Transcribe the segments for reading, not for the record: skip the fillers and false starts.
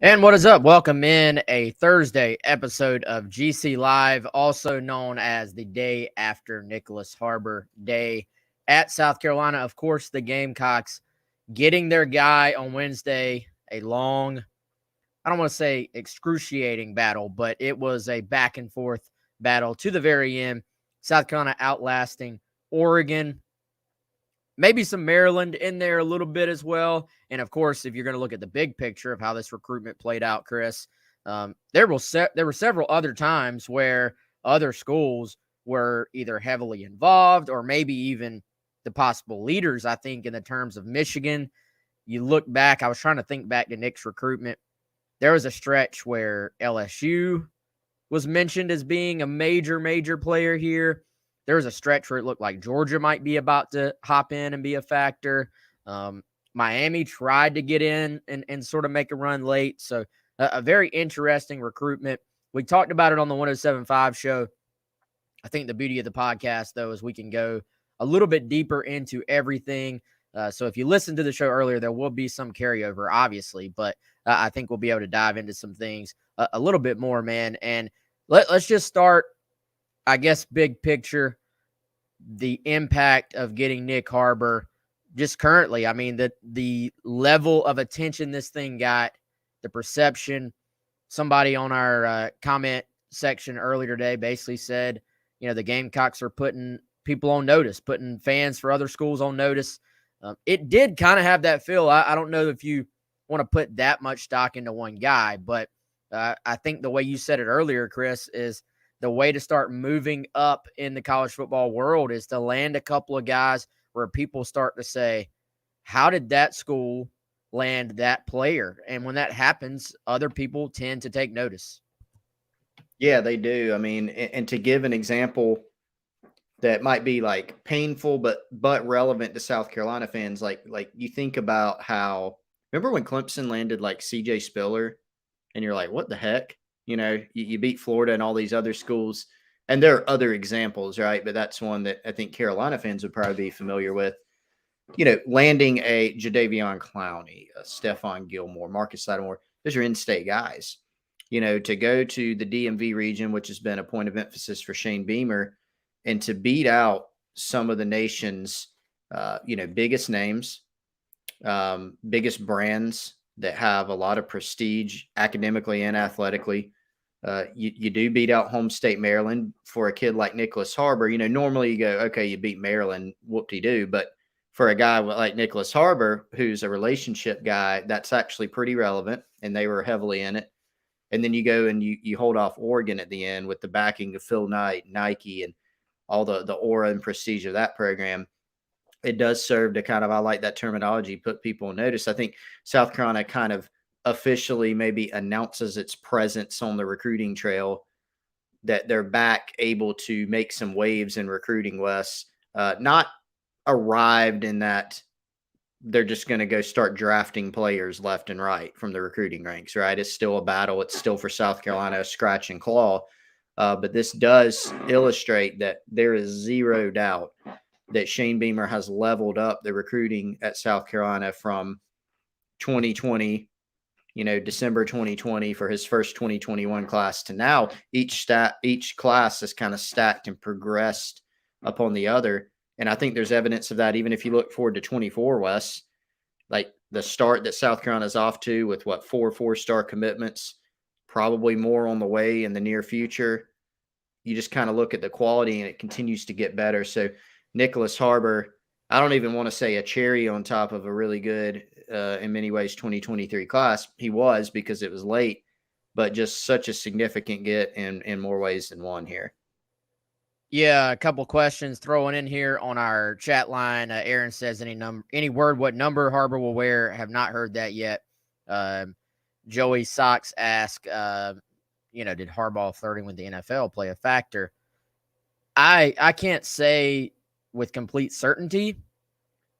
And what is up? Welcome in a Thursday episode of GC Live, also known as the day after Nyckoles Harbor Day at South Carolina. Of course, the Gamecocks getting their guy on Wednesday. A long, I don't want to say excruciating battle, but it was a back and forth battle to the very end. South Carolina outlasting Oregon. Maybe some Maryland in there a little bit as well. And of course, if you're going to look at the big picture of how this recruitment played out, Chris, there were several other times where other schools were either heavily involved or maybe even the possible leaders. I think in the terms of Michigan, you look back, I was trying to think back to Nick's recruitment. There was a stretch where LSU was mentioned as being a major player here. There was a stretch where it looked like Georgia might be about to hop in and be a factor. Miami tried to get in and sort of make a run late. So a very interesting recruitment. We talked about it on the 107.5 show. I think the beauty of the podcast, though, is we can go a little bit deeper into everything. So if you listened to the show earlier, there will be some carryover, obviously, but I think we'll be able to dive into some things a little bit more, man. And let's just start, I guess, big picture, the impact of getting Nyckoles Harbor just currently. I mean, the level of attention this thing got, the perception. Somebody on our comment section earlier today basically said, the Gamecocks are putting people on notice, putting fans for other schools on notice. It did kind of have that feel. I don't know if you want to put that much stock into one guy, but I think the way you said it earlier, Chris, is the way to start moving up in the college football world is to land a couple of guys where people start to say, how did that school land that player? And when that happens, other people tend to take notice. Yeah, they do. I mean, and to give an example that might be like painful but relevant to South Carolina fans, like you think about how, remember when Clemson landed like CJ Spiller and you're like, what the heck? You beat Florida and all these other schools, and there are other examples, right? But that's one that I think Carolina fans would probably be familiar with. Landing a Jadeveon Clowney, a Stephon Gilmore, Marcus Lattimore, those are in-state guys. To go to the DMV region, which has been a point of emphasis for Shane Beamer, and to beat out some of the nation's, biggest names, biggest brands that have a lot of prestige academically and athletically. You do beat out home state Maryland. For a kid like Nyckoles Harbor, normally you go, okay, you beat Maryland, whoop-de-doo. But for a guy like Nyckoles Harbor, who's a relationship guy, that's actually pretty relevant, and they were heavily in it. And then you go and you hold off Oregon at the end with the backing of Phil Knight, Nike, and all the aura and prestige of that program. It does serve to kind of, I like that terminology, put people on notice. I think South Carolina kind of officially maybe announces its presence on the recruiting trail, that they're back able to make some waves in recruiting, Wes. Not arrived in that they're just going to go start drafting players left and right from the recruiting ranks, right? It's still a battle. It's still for South Carolina, a scratch and claw. But this does illustrate that there is zero doubt that Shane Beamer has leveled up the recruiting at South Carolina from 2020, December 2020 for his first 2021 class to now. Each class has kind of stacked and progressed upon the other. And I think there's evidence of that even if you look forward to 24, Wes. Like the start that South Carolina's off to with 4-star commitments, probably more on the way in the near future. You just kind of look at the quality and it continues to get better. So Nyckoles Harbor, I don't even want to say a cherry on top of a really good, in many ways, 2023 class. He was, because it was late, but just such a significant get in more ways than one here. Yeah, a couple questions throwing in here on our chat line. Aaron says, any word what number Harbor will wear? Have not heard that yet. Joey Sox asked, did Harbaugh flirting with the NFL play a factor? I can't say with complete certainty,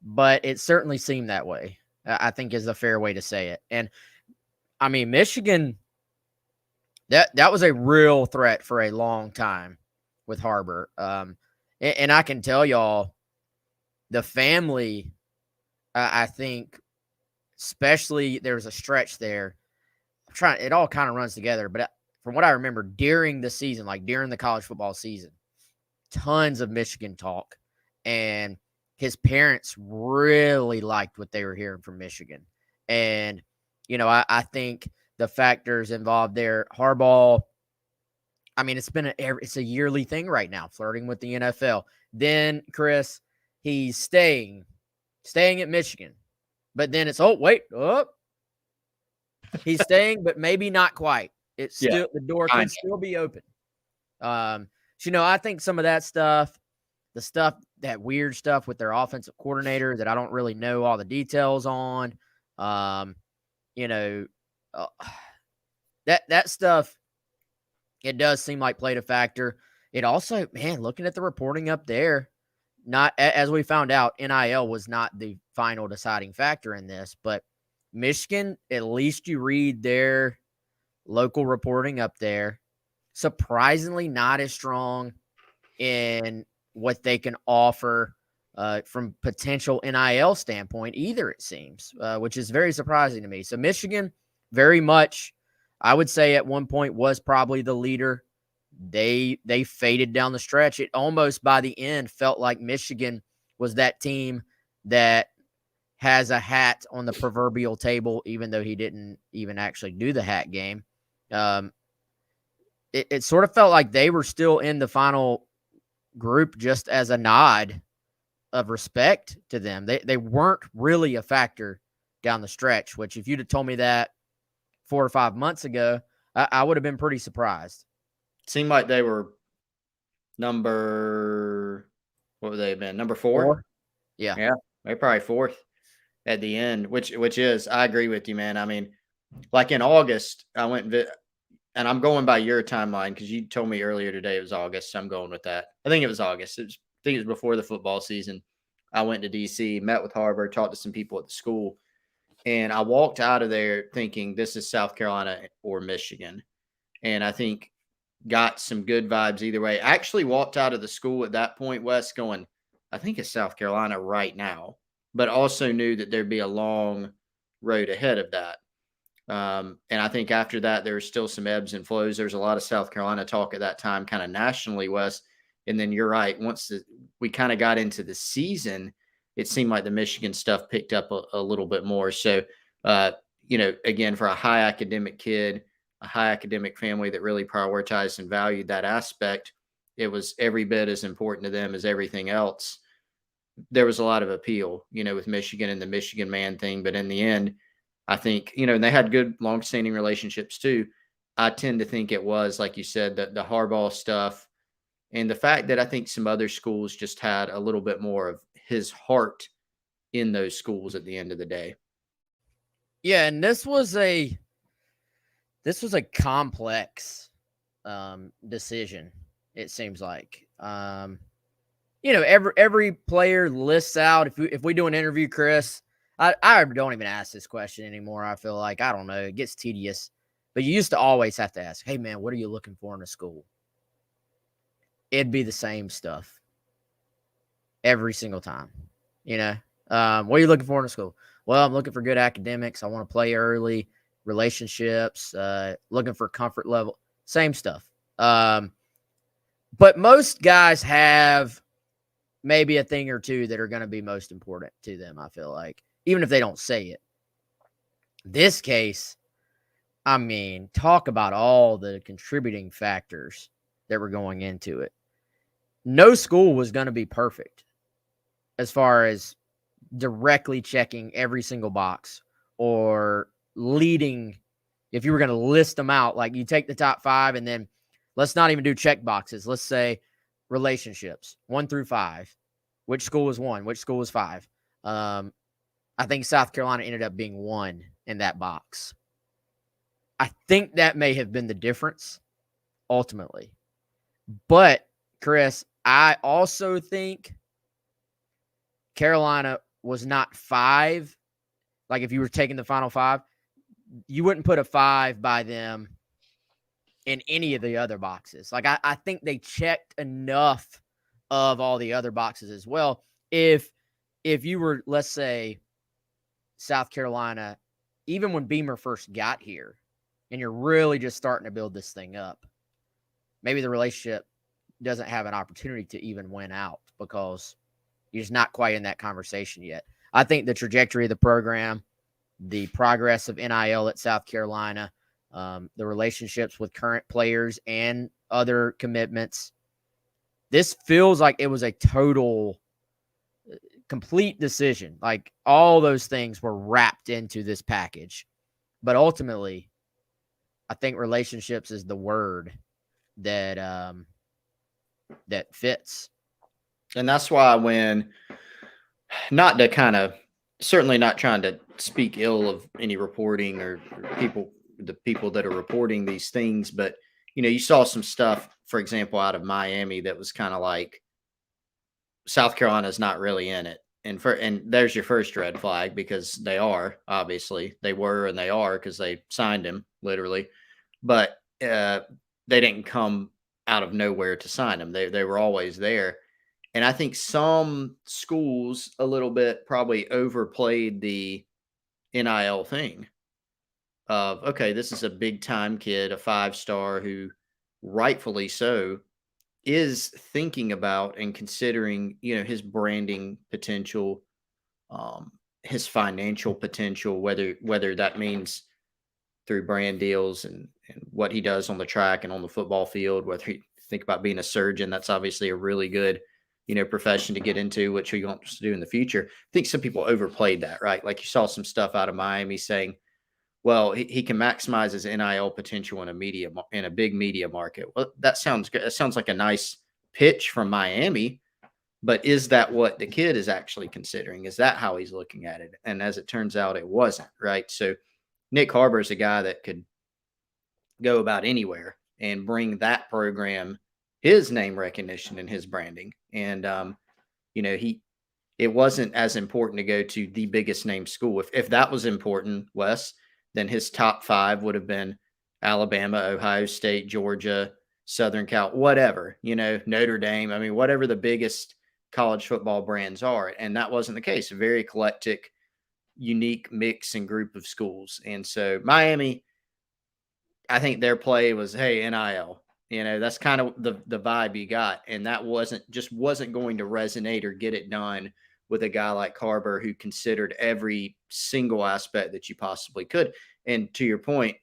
but it certainly seemed that way, I think is a fair way to say it. And I mean, Michigan, that was a real threat for a long time with Harbor. And I can tell y'all, the family, I think, especially there was a stretch there, it all kind of runs together, but from what I remember during the season, like during the college football season, tons of Michigan talk, and his parents really liked what they were hearing from Michigan. And, I think the factors involved there, Harbaugh, I mean, it's a yearly thing right now, flirting with the NFL. Then, Chris, he's staying at Michigan. But then it's, he's staying, but maybe not quite. It's still, the door can still be open. I think some of that stuff, that weird stuff with their offensive coordinator that I don't really know all the details on, that stuff, it does seem like played a factor. It also, man, looking at the reporting up there, not as we found out, NIL was not the final deciding factor in this, but Michigan, at least you read their local reporting up there, surprisingly not as strong in what they can offer from potential NIL standpoint either, it seems, which is very surprising to me. So Michigan, very much, I would say at one point was probably the leader. They faded down the stretch. It almost by the end felt like Michigan was that team that has a hat on the proverbial table, even though he didn't even actually do the hat game. It sort of felt like they were still in the final group just as a nod of respect to them. They weren't really a factor down the stretch, which if you'd have told me that 4 or 5 months ago, I would have been pretty surprised. Seemed like they were number, what would they have been? Number 4? Yeah. Yeah. They're probably 4th at the end, which is, I agree with you, man. I mean, like in August, I went and I'm going by your timeline because you told me earlier today it was August, so I'm going with that. I think it was August. I think it was before the football season. I went to DC, met with Harbor, talked to some people at the school, and I walked out of there thinking this is South Carolina or Michigan. And I think got some good vibes either way. I actually walked out of the school at that point, Wes, going, I think it's South Carolina right now, but also knew that there'd be a long road ahead of that. And I think after that, there was still some ebbs and flows. There's a lot of South Carolina talk at that time, kind of nationally, Wes. And then you're right. Once we kind of got into the season, it seemed like the Michigan stuff picked up a little bit more. So, again, for a high academic kid, a high academic family that really prioritized and valued that aspect, it was every bit as important to them as everything else. There was a lot of appeal, with Michigan and the Michigan man thing. But in the end, I think, and they had good long-standing relationships too. I tend to think it was, like you said, the Harbaugh stuff and the fact that I think some other schools just had a little bit more of his heart in those schools at the end of the day. Yeah, and this was a complex decision, it seems like. Every player lists out, if we do an interview, Chris, I don't even ask this question anymore. I feel like, I don't know, it gets tedious. But you used to always have to ask, hey, man, what are you looking for in a school? It'd be the same stuff every single time. What are you looking for in a school? Well, I'm looking for good academics. I want to play early, relationships, looking for comfort level. Same stuff. But most guys have maybe a thing or two that are going to be most important to them, I feel like, even if they don't say it. This case, I mean, talk about all the contributing factors that were going into it. No school was going to be perfect as far as directly checking every single box or leading. If you were going to list them out, like you take the top 5 and then let's not even do check boxes. Let's say relationships 1 through 5. Which school was 1? Which school was 5? I think South Carolina ended up being 1 in that box. I think that may have been the difference ultimately. But, Chris, I also think Carolina was not 5. Like if you were taking the final 5, you wouldn't put a 5 by them in any of the other boxes. Like I think they checked enough of all the other boxes as well. If you were, let's say, South Carolina, even when Beamer first got here, and you're really just starting to build this thing up, maybe the relationship doesn't have an opportunity to even win out because you're just not quite in that conversation yet. I think the trajectory of the program, the progress of NIL at South Carolina, the relationships with current players and other commitments, this feels like it was a total, complete decision. Like all those things were wrapped into this package. But ultimately, I think relationships is the word that that fits. And that's why when, not to kind of, certainly not trying to speak ill of any reporting or the people that are reporting these things, but you saw some stuff, for example, out of Miami that was kind of like South Carolina's not really in it. And there's your first red flag, because they are, obviously they were, and they are, because they signed him literally, but they didn't come out of nowhere to sign him. They were always there. And I think some schools a little bit probably overplayed the NIL thing of, okay, this is a big time kid, a 5-star who rightfully so is thinking about and considering, his branding potential, his financial potential, whether that means through brand deals and what he does on the track and on the football field, whether he think about being a surgeon, that's obviously a really good, profession to get into, which he wants to do in the future. I think some people overplayed that, right? Like you saw some stuff out of Miami saying, well, he can maximize his NIL potential in a big media market. Well, that sounds good. That sounds like a nice pitch from Miami, but is that what the kid is actually considering? Is that how he's looking at it? And as it turns out, it wasn't, right? So Nick Harbor is a guy that could go about anywhere and bring that program his name recognition and his branding. And it wasn't as important to go to the biggest name school. If that was important, Wes, then his top 5 would have been Alabama, Ohio State, Georgia, Southern Cal, whatever, Notre Dame. I mean, whatever the biggest college football brands are. And that wasn't the case. A very eclectic, unique mix and group of schools. And so Miami, I think their play was, hey, NIL. That's kind of the vibe you got. And that wasn't going to resonate or get it done with a guy like Harbor, who considered every single aspect that you possibly could. And to your point,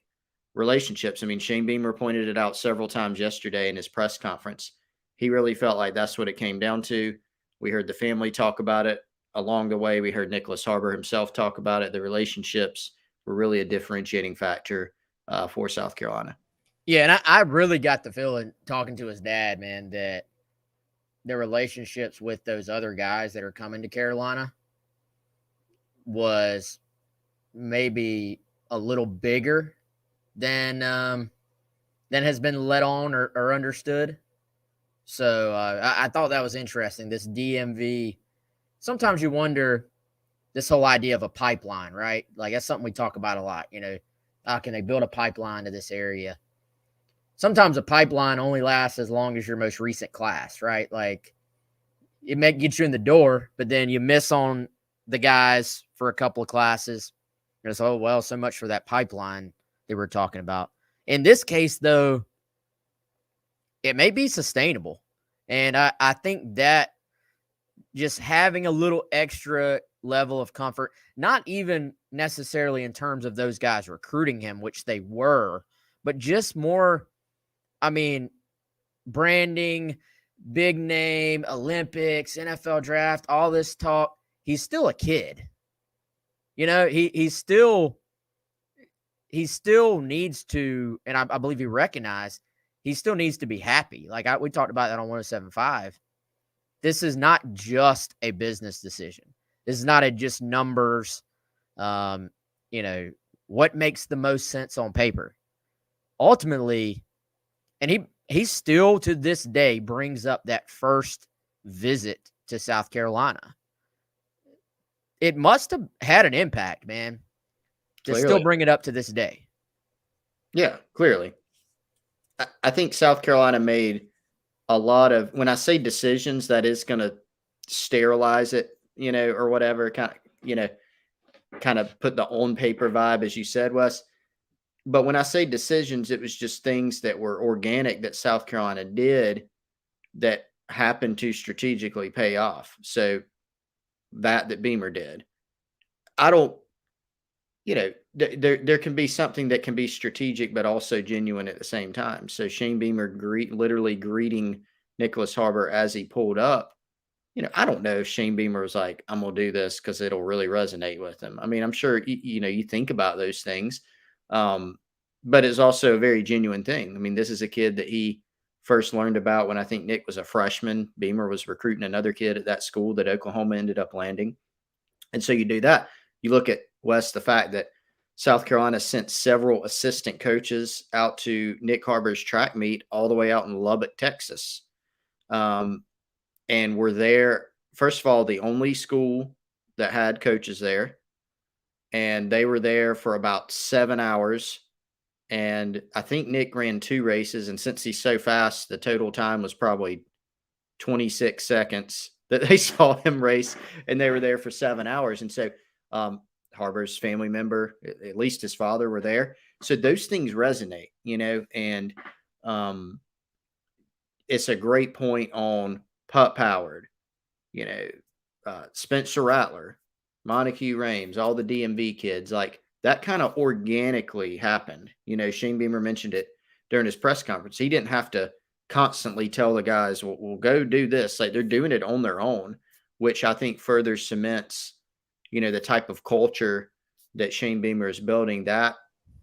relationships. I mean, Shane Beamer pointed it out several times yesterday in his press conference. He really felt like that's what it came down to. We heard the family talk about it along the way. We heard Nyckoles Harbor himself talk about it. The relationships were really a differentiating factor for South Carolina. Yeah, and I really got the feeling talking to his dad, man, that the relationships with those other guys that are coming to Carolina was maybe a little bigger than has been let on or understood. So I thought that was interesting. This DMV. Sometimes you wonder this whole idea of a pipeline, right? Like that's something we talk about a lot. How can they build a pipeline to this area? Sometimes a pipeline only lasts as long as your most recent class, right? Like it may get you in the door, but then you miss on the guys for a couple of classes. And it's, oh, well, so much for that pipeline that we're talking about. In this case, though, it may be sustainable. And I think that just having a little extra level of comfort, not even necessarily in terms of those guys recruiting him, which they were, but just more, I mean, branding, big name, Olympics, NFL draft, all this talk. He's still a kid. He still needs to, and I believe he recognized, he still needs to be happy. Like we talked about that on 107.5. This is not just a business decision. This is not just numbers. What makes the most sense on paper. Ultimately, and he still to this day brings up that first visit to South Carolina. It must have had an impact, man, to still bring it up to this day. Yeah, clearly. I think South Carolina made a lot of, when I say decisions, that is going to sterilize it, or whatever, kind of put the on paper vibe, as you said, Wes. But when I say decisions, it was just things that were organic that South Carolina did that happened to strategically pay off. So that Beamer did. I don't, there can be something that can be strategic but also genuine at the same time. So Shane Beamer literally greeting Nyckoles Harbor as he pulled up. I don't know if Shane Beamer was like, "I'm gonna do this because it'll really resonate with him." I mean, I'm sure you think about those things, um, but it's also a very genuine thing. I mean, this is a kid that he first learned about when I think Nick was a freshman. Beamer was recruiting another kid at that school that Oklahoma ended up landing, and so you do that. You look at Wes, the fact that South Carolina sent several assistant coaches out to Nick Harbor's track meet all the way out in Lubbock, Texas. And we're there. First of all, the only school that had coaches there, and they were there for about 7 hours. And I think Nick ran 2 races, and since he's so fast, the total time was probably 26 seconds that they saw him race, and they were there for 7 hours. And so Harbor's family member, at least his father, were there. So those things resonate, and it's a great point on Pup Howard, Spencer Rattler, Montague Rames, all the DMV kids, like that kind of organically happened. Shane Beamer mentioned it during his press conference. He didn't have to constantly tell the guys, well, we'll go do this. Like they're doing it on their own, which I think further cements, the type of culture that Shane Beamer is building that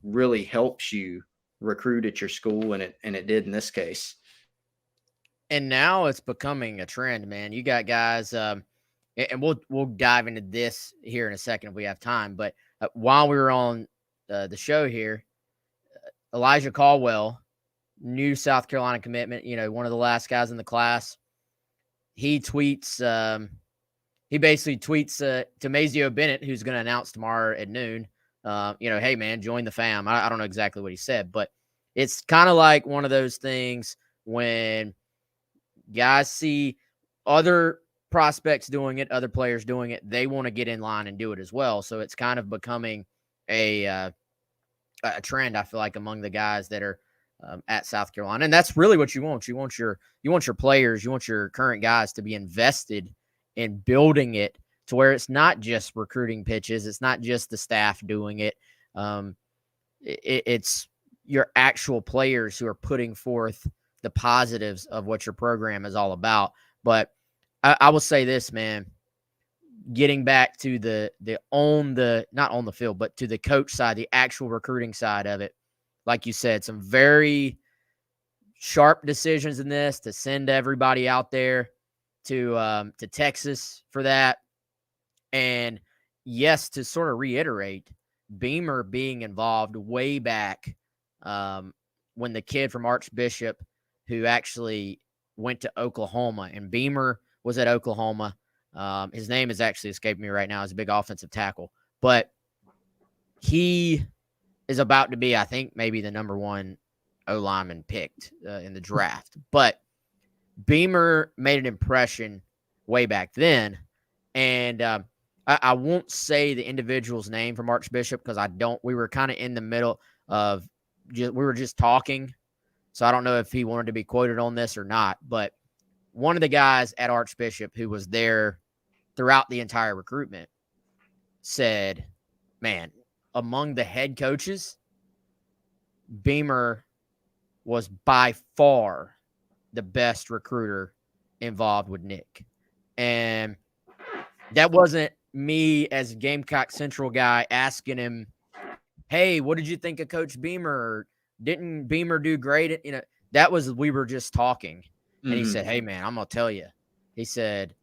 really helps you recruit at your school. And it did in this case. And now it's becoming a trend, man. You got guys, and we'll dive into this here in a second if we have time. But while we were on the show here, Elijah Caldwell, new South Carolina commitment, one of the last guys in the class, he tweets, he basically tweets to Mazio Bennett, who's going to announce tomorrow at noon, hey, man, join the fam. I don't know exactly what he said, but it's kind of like one of those things when guys see other prospects doing it, other players doing it, they want to get in line and do it as well. So it's kind of becoming a trend, I feel like, among the guys that are at South Carolina. And that's really what you want. You want your players, you want your current guys to be invested in building it to where it's not just recruiting pitches. It's not just the staff doing it. It's your actual players who are putting forth the positives of what your program is all about. But I will say this, man, getting back to not on the field, but to the coach side, the actual recruiting side of it, like you said, some very sharp decisions in this to send everybody out there to Texas for that. And yes, to sort of reiterate, Beamer being involved way back when the kid from Archbishop who actually went to Oklahoma, and Beamer was at Oklahoma. His name is actually escaping me right now. He's a big offensive tackle, but he is about to be, I think, maybe the number one O-lineman picked in the draft. But Beamer made an impression way back then, and I won't say the individual's name from Archbishop because we were kind of in the middle of we were just talking. So I don't know if he wanted to be quoted on this or not, but one of the guys at Archbishop who was there throughout the entire recruitment said, man, among the head coaches, Beamer was by far the best recruiter involved with Nick. And that wasn't me as a Gamecock Central guy asking him, hey, what did you think of Coach Beamer? Didn't Beamer do great? That was, we were just talking. And he said, hey, man, I'm going to tell you. He said,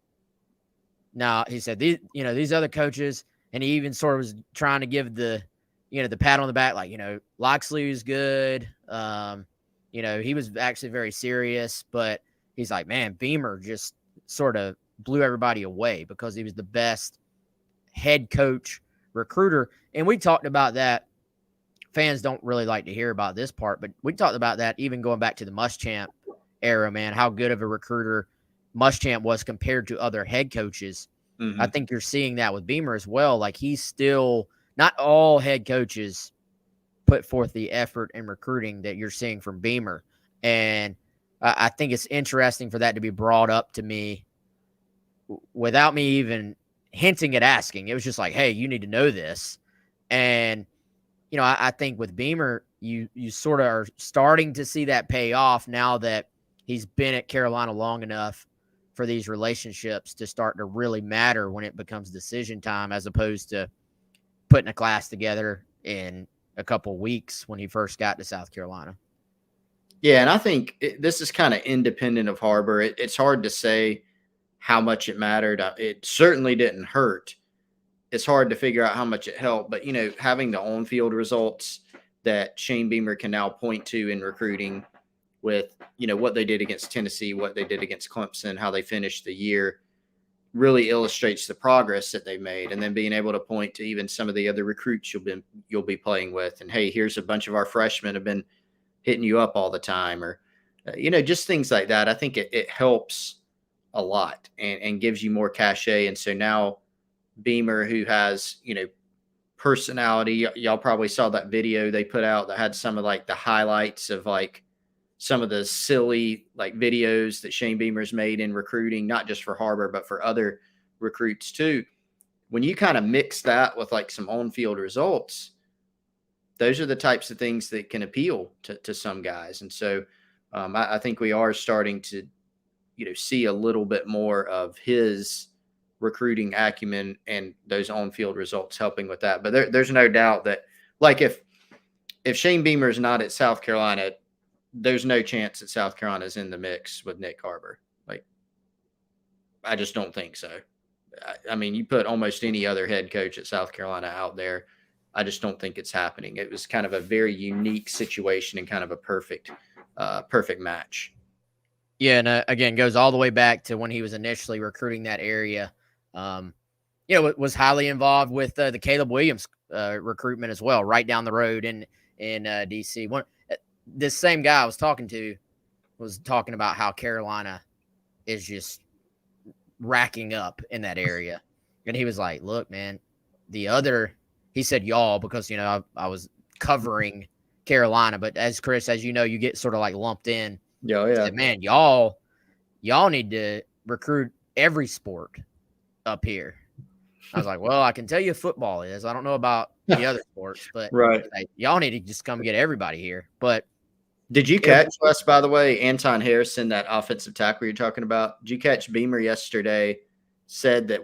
these other coaches, and he even sort of was trying to give the pat on the back, like, Loxley was good. He was actually very serious, but he's like, man, Beamer just sort of blew everybody away because he was the best head coach recruiter. And we talked about that. Fans don't really like to hear about this part, but we talked about that even going back to the Muschamp era, man, how good of a recruiter Muschamp was compared to other head coaches. Mm-hmm. I think you're seeing that with Beamer as well. Like, he's still, not all head coaches put forth the effort in recruiting that you're seeing from Beamer. And I think it's interesting for that to be brought up to me without me even hinting at asking. It was just like, hey, you need to know this. And, I think with Beamer, you sort of are starting to see that pay off now that he's been at Carolina long enough for these relationships to start to really matter when it becomes decision time, as opposed to putting a class together in a couple of weeks when he first got to South Carolina. Yeah, and I think this is kind of independent of Harbor. It's hard to say how much it mattered. It certainly didn't hurt. It's hard to figure out how much it helped, but having the on-field results that Shane Beamer can now point to in recruiting with, what they did against Tennessee, what they did against Clemson, how they finished the year, really illustrates the progress that they made. And then being able to point to even some of the other recruits you'll be playing with, and hey, here's a bunch of our freshmen have been hitting you up all the time, or just things like that. I think it helps a lot and gives you more cachet. And so now Beamer, who has personality, y'all probably saw that video they put out that had some of like the highlights of like some of the silly like videos that Shane Beamer's made in recruiting, not just for Harbor, but for other recruits too. When you kind of mix that with like some on-field results, those are the types of things that can appeal to some guys. And so I think we are starting to, see a little bit more of his recruiting acumen and those on-field results helping with that. But there's no doubt that, like, if Shane Beamer is not at South Carolina, there's no chance that South Carolina is in the mix with Nick Harbor. Like, I just don't think so. I mean, you put almost any other head coach at South Carolina out there, I just don't think it's happening. It was kind of a very unique situation and kind of a perfect match. Yeah, and again, goes all the way back to when he was initially recruiting that area. Was highly involved with the Caleb Williams recruitment as well, right down the road in D.C. This same guy I was talking to was talking about how Carolina is just racking up in that area. And he was like, look, man, he said y'all because, I was covering Carolina. But as Chris, as you know, you get sort of like lumped in. Yeah. Said, man, y'all need to recruit every sport up here. I was like, well, I can tell you football is. I don't know about the other sports, but right. Like, y'all need to just come get everybody here. But did you catch us, by the way, Anton Harrison, that offensive tackle you're talking about? Did you catch Beamer yesterday? Said that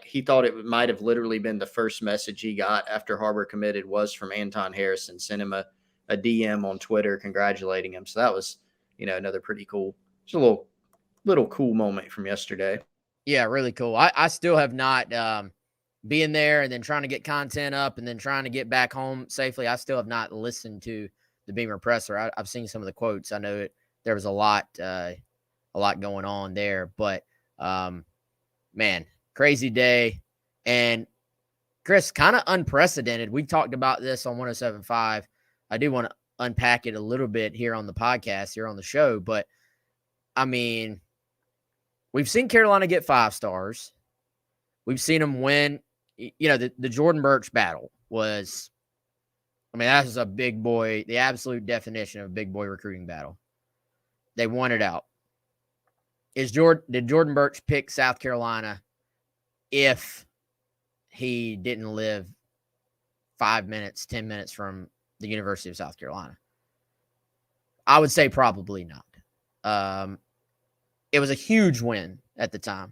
he thought it might have literally been the first message he got after Harbor committed was from Anton Harrison. Sent him a DM on Twitter congratulating him. So that was, another pretty cool, just a little cool moment from yesterday. Yeah, really cool. I still have not being there and then trying to get content up and then trying to get back home safely. I still have not listened to the Beamer presser. I've seen some of the quotes. I know there was a lot going on there, but man, crazy day. And Chris, kind of unprecedented. We talked about this on 107.5. I do want to unpack it a little bit here on the podcast, here on the show, but I mean, we've seen Carolina get 5 stars. We've seen them win. The Jordan Burch battle was, that was a big boy, the absolute definition of a big boy recruiting battle. They won it out. Did Jordan Burch pick South Carolina if he didn't live 5 minutes, 10 minutes from the University of South Carolina? I would say probably not. It was a huge win at the time.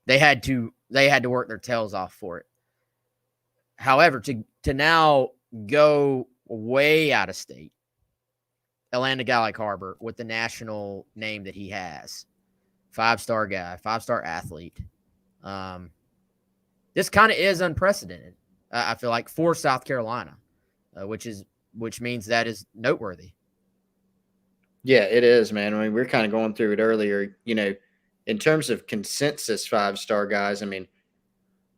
They had to work their tails off for it. However, to now go way out of state, land a guy like Harbor with the national name that he has, 5-star guy, 5-star athlete. This kind of is unprecedented. I feel like for South Carolina, which means that is noteworthy. Yeah, it is, man. I mean, we were kind of going through it earlier. In terms of consensus 5-star guys,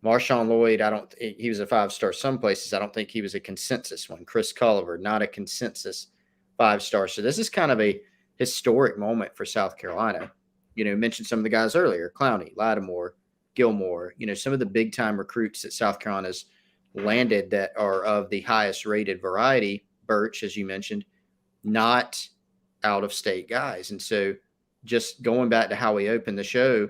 Marshawn Lloyd, he was a 5-star some places. I don't think he was a consensus one. Chris Culliver, not a consensus 5-star. So this is kind of a historic moment for South Carolina. Mentioned some of the guys earlier, Clowney, Lattimore, Gilmore, some of the big-time recruits that South Carolina's landed that are of the highest rated variety. Birch, as you mentioned, not out-of-state guys. And so just going back to how we opened the show,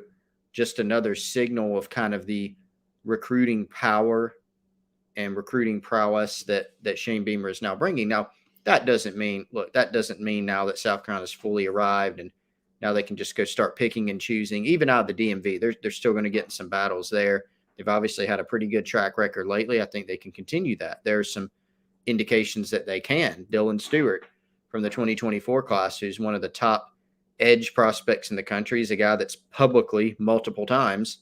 just another signal of kind of the recruiting power and recruiting prowess that Shane Beamer is now bringing. Now, that doesn't mean now that South Carolina's fully arrived and now they can just go start picking and choosing, even out of the DMV. They're still going to get in some battles there. They've obviously had a pretty good track record lately. I think they can continue that. There's some indications that they can. Dylan Stewart from the 2024 class, who's one of the top edge prospects in the country, is a guy that's publicly multiple times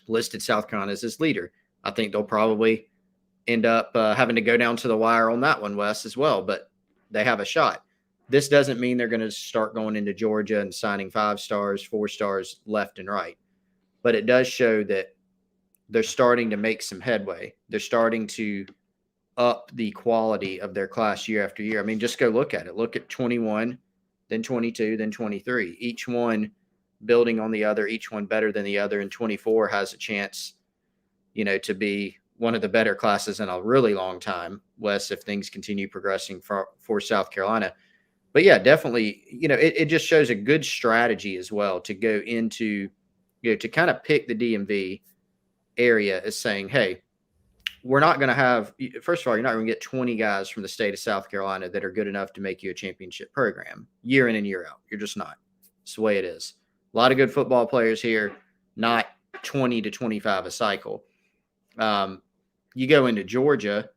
listed South Carolina as his leader. I think they'll probably end up having to go down to the wire on that one, Wes, as well, but they have a shot. This doesn't mean they're going to start going into Georgia and signing 5 stars, 4 stars left and right, but it does show that they're starting to make some headway. They're starting to up the quality of their class year after year. I mean, just go look at it. Look at 21, then 22, then 23. Each one building on the other, each one better than the other. And 24 has a chance, to be one of the better classes in a really long time, Wes, if things continue progressing for South Carolina. But yeah, definitely, it just shows a good strategy as well to go into, to kind of pick the DMV area as saying, hey, we're not going to have, first of all, you're not going to get 20 guys from the state of South Carolina that are good enough to make you a championship program year in and year out. You're just not. It's the way it is. A lot of good football players here, not 20 to 25 a cycle. You go into Georgia,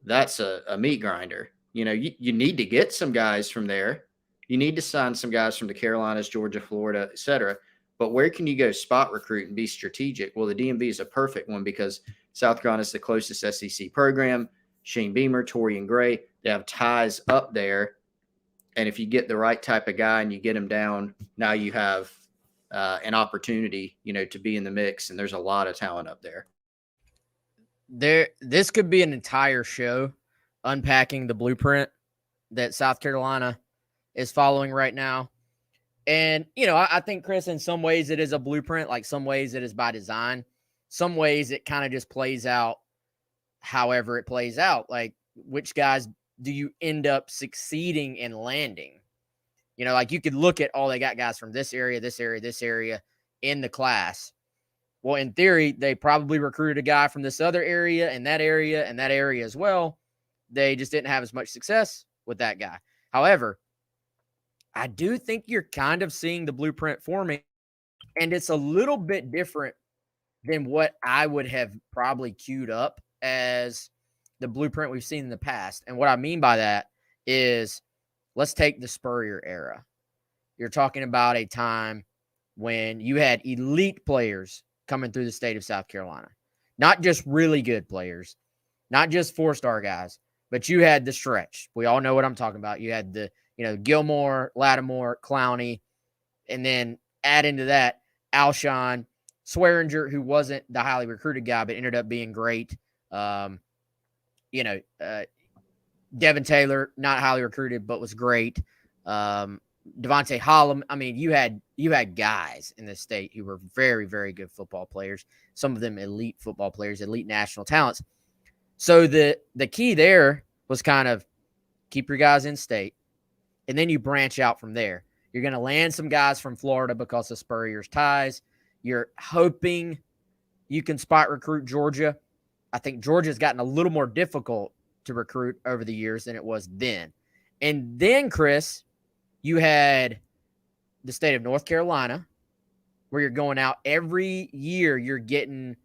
that's a meat grinder. You need to get some guys from there. You need to sign some guys from the Carolinas, Georgia, Florida, et cetera. But where can you go spot recruit and be strategic? Well, the DMV is a perfect one because South Carolina is the closest SEC program. Shane Beamer, Torian Gray, they have ties up there. And if you get the right type of guy and you get him down, now you have an opportunity, to be in the mix. And there's a lot of talent up there. This could be an entire show unpacking the blueprint that South Carolina is following right now. And, I think, Chris, in some ways it is a blueprint, like some ways it is by design. Some ways it kind of just plays out however it plays out. Like, which guys do you end up succeeding in landing? Like you could look at, they got guys from this area, this area, this area in the class. Well, in theory, they probably recruited a guy from this other area and that area and that area as well. They just didn't have as much success with that guy. However, I do think you're kind of seeing the blueprint forming, and it's a little bit different than what I would have probably queued up as the blueprint we've seen in the past. And what I mean by that is, let's take the Spurrier era. You're talking about a time when you had elite players coming through the state of South Carolina, not just really good players, not just 4-star guys, but you had the stretch. We all know what I'm talking about. You had the, Gilmore, Lattimore, Clowney, and then add into that Alshon, Swearinger, who wasn't the highly recruited guy, but ended up being great. Devin Taylor, not highly recruited, but was great. Devontae Hollum. I mean, you had guys in this state who were very, very good football players. Some of them elite football players, elite national talents. So the key there was kind of keep your guys in state, and then you branch out from there. You're going to land some guys from Florida because of Spurrier's ties. You're hoping you can spot recruit Georgia. I think Georgia's gotten a little more difficult to recruit over the years than it was then. And then, Chris, you had the state of North Carolina, where you're going out every year. You're getting,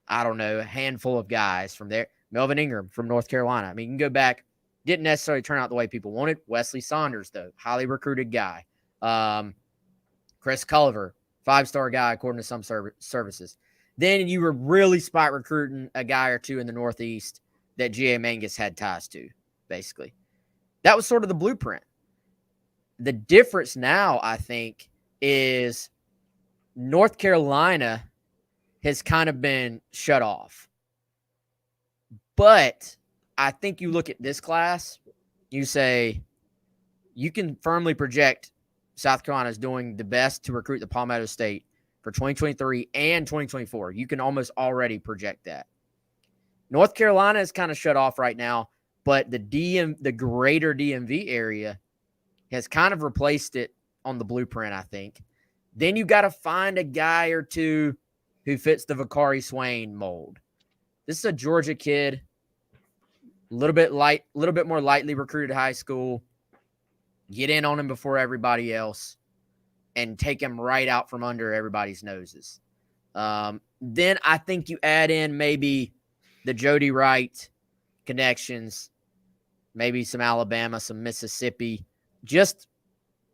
a handful of guys from there. Melvin Ingram from North Carolina. I mean, you can go back. Didn't necessarily turn out the way people wanted. Wesley Saunders, though, highly recruited guy. Chris Culliver, 5-star guy, according to some services. Then you were really spot recruiting a guy or two in the Northeast that G.A. Mangus had ties to, basically. That was sort of the blueprint. The difference now, I think, is North Carolina has kind of been shut off. But I think you look at this class, you say you can firmly project South Carolina is doing the best to recruit the Palmetto State for 2023 and 2024. You can almost already project that. North Carolina is kind of shut off right now, but the greater DMV area has kind of replaced it on the blueprint, I think. Then you got to find a guy or two who fits the Vakari Swain mold. This is a Georgia kid, a little bit more lightly recruited high school. Get in on him before everybody else and take him right out from under everybody's noses. Then I think you add in maybe the Jody Wright connections, maybe some Alabama, some Mississippi, just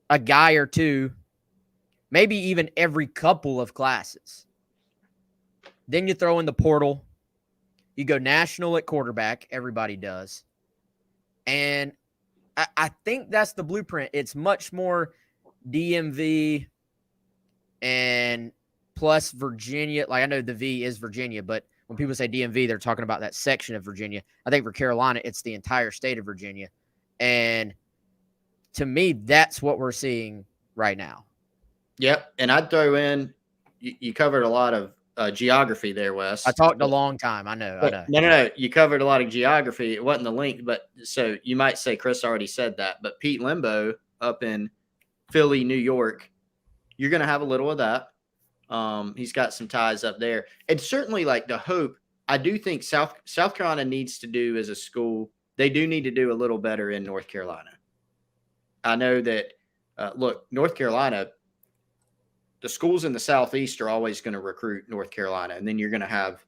a guy or two, maybe even every couple of classes. Then you throw in the portal. You go national at quarterback. Everybody does. And I think that's the blueprint. It's much more DMV and plus Virginia. Like, I know the V is Virginia, but when people say DMV, they're talking about that section of Virginia. I think for Carolina, it's the entire state of Virginia. And to me, that's what we're seeing right now. Yep. And I'd throw in, you covered a lot of geography there, Wes. I talked a long time. I know. No. You covered a lot of geography. It wasn't the link, but so you might say Chris already said that. But Pete Limbo up in Philly, New York, you're going to have a little of that. He's got some ties up there. And certainly, like, the hope, I do think South Carolina needs to do as a school, they do need to do a little better in North Carolina. I know that, look, North Carolina, the schools in the Southeast are always going to recruit North Carolina. And then you're going to have,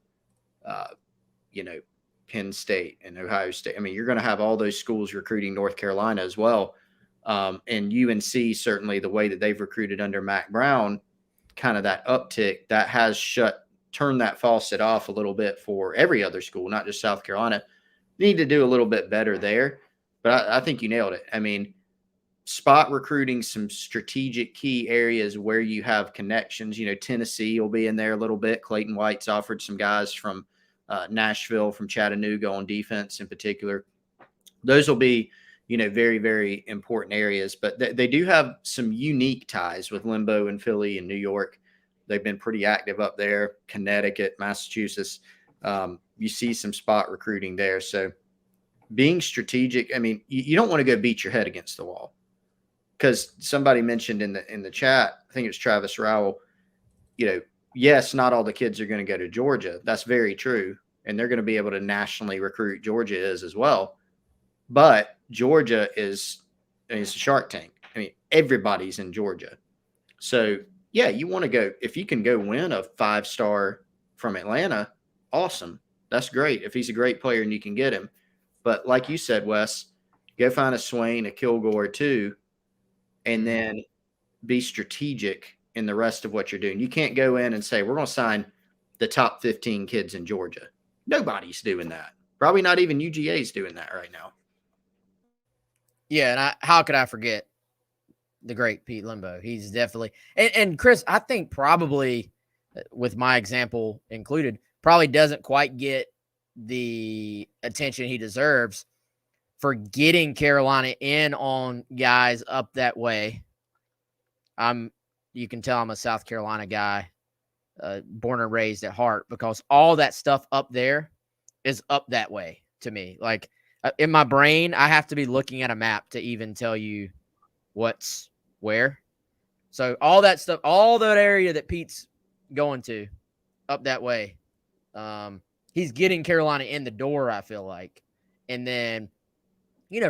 Penn State and Ohio State. I mean, you're going to have all those schools recruiting North Carolina as well. And UNC, certainly the way that they've recruited under Mac Brown, kind of that uptick that has turned that faucet off a little bit for every other school, not just South Carolina. Need to do a little bit better there. But I think you nailed it. I mean, spot recruiting some strategic key areas where you have connections. Tennessee will be in there a little bit. Clayton White's offered some guys from Nashville, from Chattanooga on defense in particular. Those will be, very, very important areas. But they do have some unique ties with Limbo and Philly and New York. They've been pretty active up there. Connecticut, Massachusetts. You see some spot recruiting there. So being strategic, I mean, you don't want to go beat your head against the wall. Because somebody mentioned in the chat, I think it was Travis Rowell, yes, not all the kids are going to go to Georgia. That's very true. And they're going to be able to nationally recruit. Georgia is as well. But Georgia it's a Shark Tank. I mean, everybody's in Georgia. So, yeah, you want to go. If you can go win a 5-star from Atlanta, awesome. That's great if he's a great player and you can get him. But like you said, Wes, go find a Swain, a Kilgore too, and then be strategic in the rest of what you're doing. You can't go in and say, we're going to sign the top 15 kids in Georgia. Nobody's doing that. Probably not even UGA's doing that right now. Yeah, and how could I forget the great Pete Limbo? He's definitely – and Chris, I think probably, with my example included, probably doesn't quite get the attention he deserves for getting Carolina in on guys up that way. You can tell I'm a South Carolina guy, born and raised at heart, because all that stuff up there is up that way to me. Like, in my brain, I have to be looking at a map to even tell you what's where. So all that stuff, all that area that Pete's going to up that way, he's getting Carolina in the door, I feel like. And then,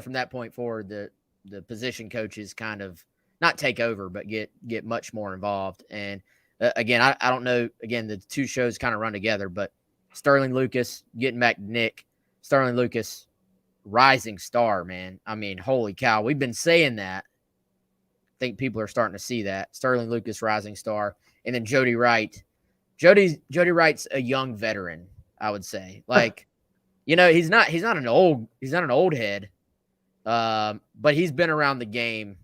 from that point forward, the position coaches kind of not take over, but get much more involved. And again, I don't know, again, the two shows kind of run together, but Sterling Lucas, getting back to Nick, Sterling Lucas, rising star, man. I mean, holy cow. We've been saying that. I think people are starting to see that. Sterling Lucas, rising star. And then Jody Wright. Jody Wright's a young veteran, I would say. Like, he's not an old head. But he's been around the game.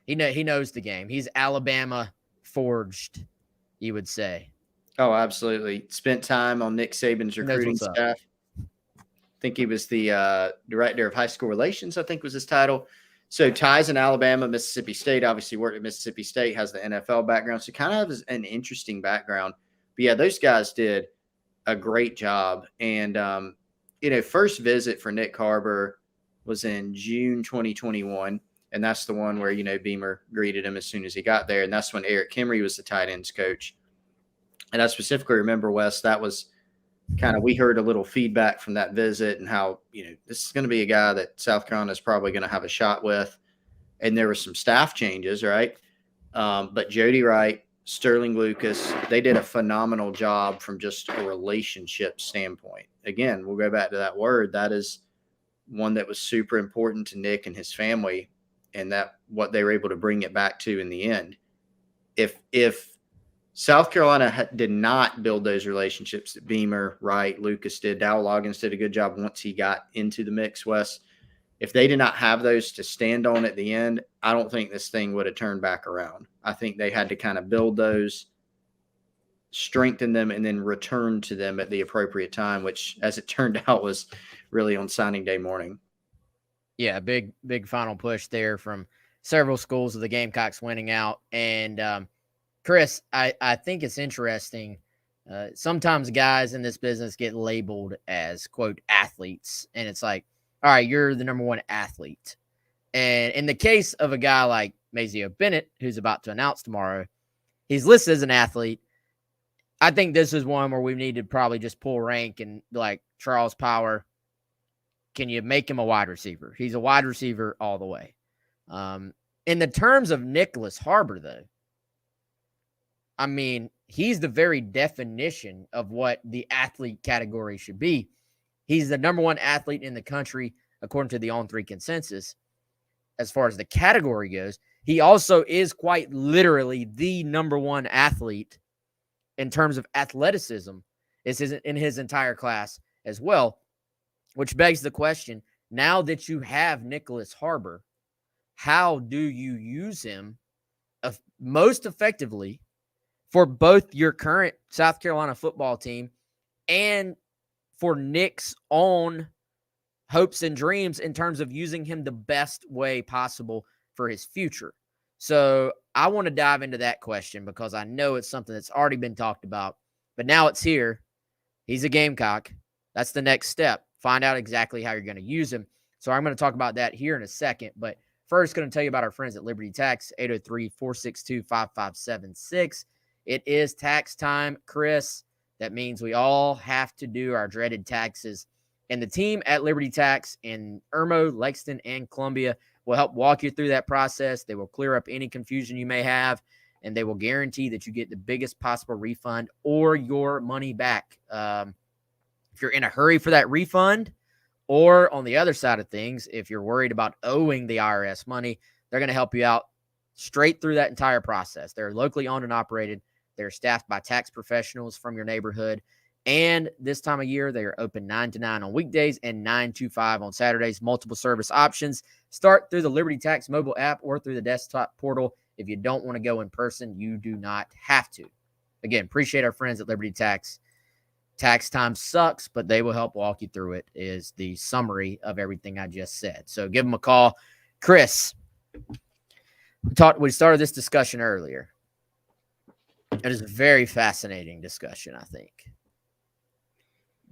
He knows the game. He's Alabama forged, you would say. Oh, absolutely. Spent time on Nick Saban's recruiting staff. I think he was the director of high school relations, I think was his title. So ties in Alabama, Mississippi State, obviously worked at Mississippi State, has the NFL background. So kind of has an interesting background. But yeah, those guys did a great job. And, first visit for Nick Harbor, was in June 2021. And that's the one where, you know, Beamer greeted him as soon as he got there. And that's when Eric Kimry was the tight ends coach. And I specifically remember, Wes, that was kind of, we heard a little feedback from that visit and how, you know, this is going to be a guy that South Carolina is probably going to have a shot with. And there were some staff changes, right? But Jody Wright, Sterling Lucas, they did a phenomenal job from just a relationship standpoint. Again, we'll go back to that word. That is one that was super important to Nick and his family, and that what they were able to bring it back to in the end. If South Carolina did not build those relationships that Beamer, Wright, Lucas did, Dow Loggins did a good job once he got into the mix, Wes. If they did not have those to stand on at the end, I don't think this thing would have turned back around. I think they had to kind of build those, strengthen them, and then return to them at the appropriate time, which, as it turned out, was really on signing day morning. Yeah, big final push there from several schools of the Gamecocks winning out. And Chris, I think it's interesting. Sometimes guys in this business get labeled as, quote, athletes. And it's like, all right, you're the number one athlete. And in the case of a guy like Mazeo Bennett, who's about to announce tomorrow, he's listed as an athlete. I think this is one where we need to probably just pull rank and like Charles Power. Can you make him a wide receiver? He's a wide receiver all the way. In the terms of Nyckoles Harbor, though, I mean, he's the very definition of what the athlete category should be. He's the number one athlete in the country, according to the On3 consensus. As far as the category goes, he also is quite literally the number one athlete in terms of athleticism is in his entire class as well, which begs the question, now that you have Nyckoles Harbor, how do you use him most effectively for both your current South Carolina football team and for Nick's own hopes and dreams in terms of using him the best way possible for his future? So I want to dive into that question because I know it's something that's already been talked about, but now it's here. He's a Gamecock. That's the next step. Find out exactly how you're going to use him. So I'm going to talk about that here in a second, but first going to tell you about our friends at Liberty Tax, 803-462-5576. It is tax time, Chris. That means we all have to do our dreaded taxes. And the team at Liberty Tax in Irmo, Lexington, and Columbia will help walk you through that process. They will clear up any confusion you may have, and they will guarantee that you get the biggest possible refund or your money back. If you're in a hurry for that refund, or on the other side of things, if you're worried about owing the IRS money, they're going to help you out straight through that entire process. They're locally owned and operated. They're staffed by tax professionals from your neighborhood. And this time of year, they are open 9 to 9 on weekdays and 9 to 5 on Saturdays. Multiple service options. Start through the Liberty Tax mobile app or through the desktop portal. If you don't want to go in person, you do not have to. Again, appreciate our friends at Liberty Tax. Tax time sucks, but they will help walk you through it, is the summary of everything I just said. So give them a call. Chris, we started this discussion earlier. It is a very fascinating discussion, I think.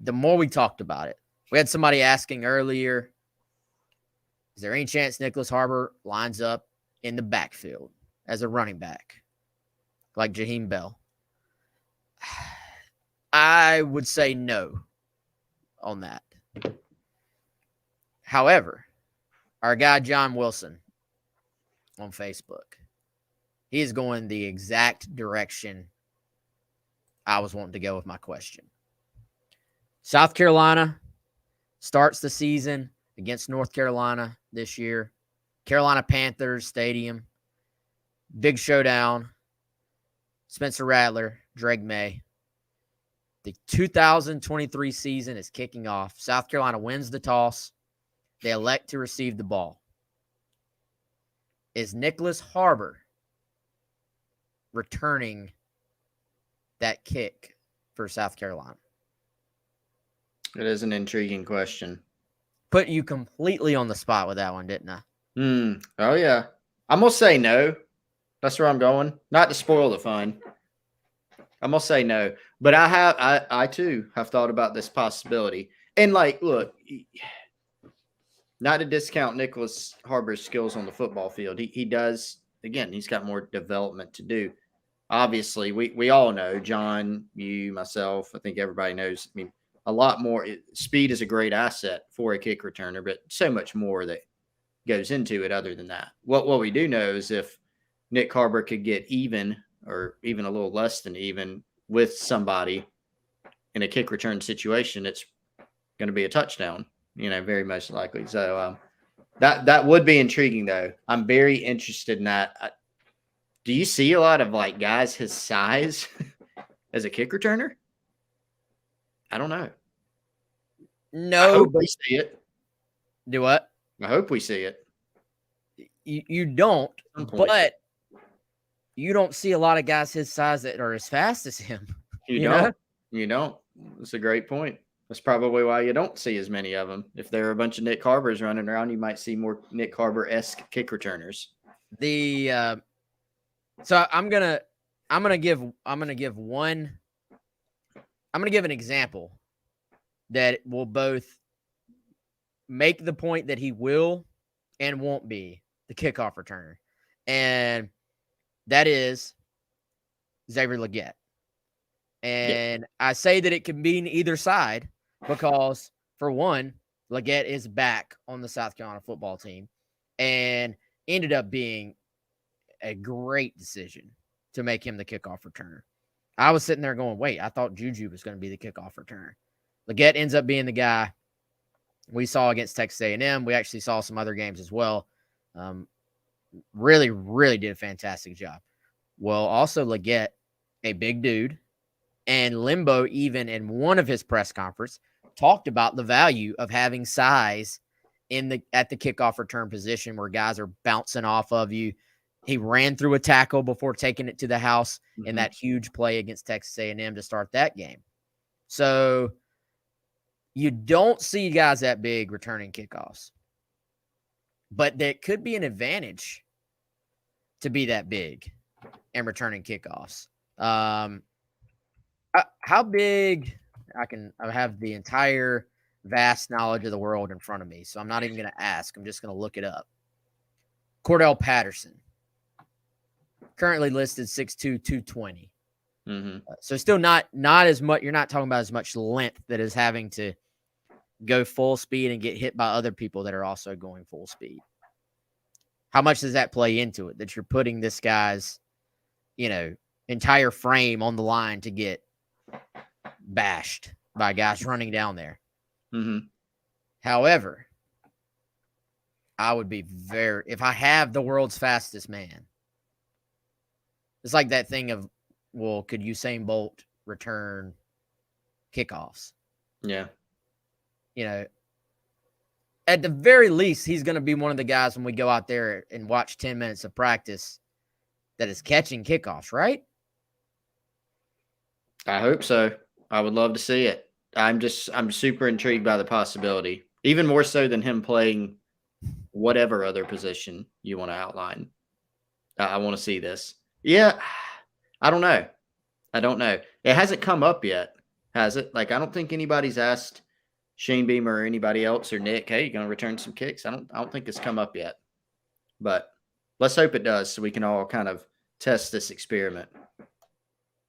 The more we talked about it, we had somebody asking earlier, is there any chance Nyckoles Harbor lines up in the backfield as a running back like Jaheim Bell? I would say no on that. However, our guy John Wilson on Facebook, he is going the exact direction I was wanting to go with my question. South Carolina starts the season against North Carolina this year. Carolina Panthers Stadium. Big showdown. Spencer Rattler, Drake May. The 2023 season is kicking off. South Carolina wins the toss. They elect to receive the ball. Is Nyckoles Harbor returning that kick for South Carolina? It is an intriguing question. Put you completely on the spot with that one, didn't I? Oh, yeah. I'm going to say no. That's where I'm going. Not to spoil the fun. I'm going to say no. But I too have thought about this possibility. And, like, look, Not to discount Nyckoles Harbor's skills on the football field. He does, again, he's got more development to do. Obviously, we all know, John, you, myself, I think everybody knows. I mean, a lot more. Speed is a great asset for a kick returner, but so much more that goes into it other than that. What we do know is if Nick Harbor could get even or even a little less than even with somebody in a kick return situation, it's going to be a touchdown, very most likely. So that would be intriguing, though. I'm very interested in that. Do you see a lot of like guys his size as a kick returner? I don't know. No, I hope we see it. Do what? I hope we see it. You don't, but you don't see a lot of guys his size that are as fast as him. You don't. You don't. That's a great point. That's probably why you don't see as many of them. If there are a bunch of Nick Harbors running around, you might see more Nick Harbor-esque kick returners. So I'm gonna give an example that will both make the point that he will and won't be the kickoff returner, and that is Xavier Legette. And I say that it can be in either side because, for one, Legette is back on the South Carolina football team and ended up being a great decision to make him the kickoff returner. I was sitting there going, wait, I thought Juju was going to be the kickoff returner. Legette ends up being the guy we saw against Texas A&M. We actually saw some other games as well. Really, really did a fantastic job. Well, also Legette, a big dude, and Limbo, even in one of his press conferences, talked about the value of having size at the kickoff return position where guys are bouncing off of you. He ran through a tackle before taking it to the house in that huge play against Texas A&M to start that game. So you don't see guys that big returning kickoffs, but that could be an advantage to be that big and returning kickoffs. How big? I have the entire vast knowledge of the world in front of me, so I'm not even going to ask. I'm just going to look it up. Cordell Patterson, currently listed 6'2", 220. So still not as much. You're not talking about as much length that is having to go full speed and get hit by other people that are also going full speed. How much does that play into it? That you're putting this guy's, entire frame on the line to get bashed by guys running down there. However, I would be if I have the world's fastest man, it's like that thing of, well, could Usain Bolt return kickoffs? Yeah. At the very least, he's going to be one of the guys when we go out there and watch 10 minutes of practice that is catching kickoffs, right? I hope so. I would love to see it. I'm super intrigued by the possibility, even more so than him playing whatever other position you want to outline. I want to see this. Yeah. I don't know. It hasn't come up yet, has it? Like, I don't think anybody's asked Shane Beamer or anybody else or Nick, hey, you going to return some kicks? I don't think it's come up yet, but let's hope it does so we can all kind of test this experiment.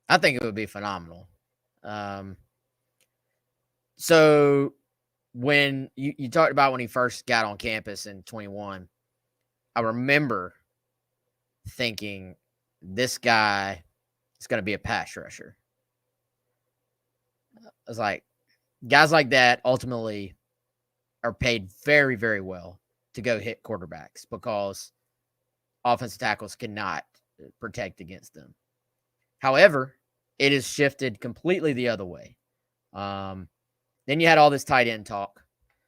I think it would be phenomenal. So when you talked about when he first got on campus in 21, I remember thinking this guy is going to be a pass rusher. I was like, guys like that ultimately are paid very, very well to go hit quarterbacks because offensive tackles cannot protect against them. However, it has shifted completely the other way. Then you had all this tight end talk.